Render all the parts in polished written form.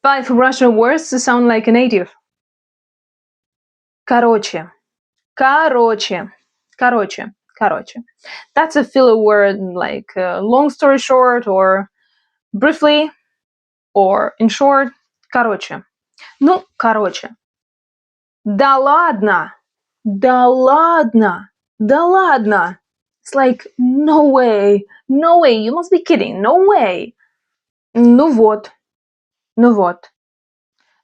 5 Russian words to sound like a native. Короче. Короче. Короче. Короче. That's a filler word like long story short or briefly or in short. Короче. Ну, короче. Да ладно. Да ладно. Да ладно. It's like, no way. No way. You must be kidding. No way. Ну вот. Ну вот.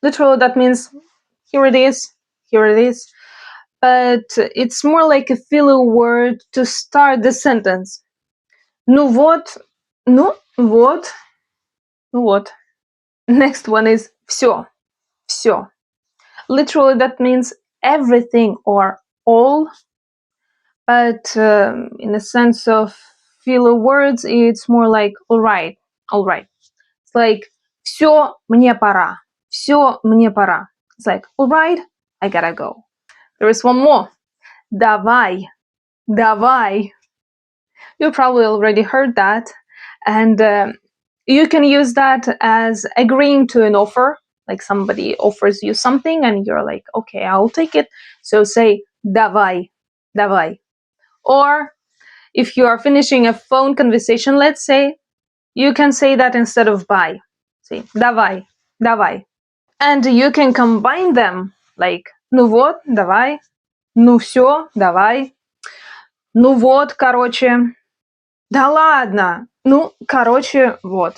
Literally, that means here it is. Here it is. But it's more like a filler word to start the sentence. Ну вот. Ну вот. Ну вот. Next one is все. Все. Literally, that means everything or all. But in the sense of filler words, it's more like all right. All right. It's like все, мне пора. Все, мне пора. It's like all right, I gotta go. There is one more. Давай. Давай. You probably already heard that. And you can use that as agreeing to an offer. Like somebody offers you something and you're like, okay, I'll take it. So say давай. Давай. Or if you are finishing a phone conversation, let's say, you can say that instead of bye. Say давай. Давай. And you can combine them like ну вот, давай. Ну все, давай. Ну вот, короче. Да ладно. Ну, короче, вот.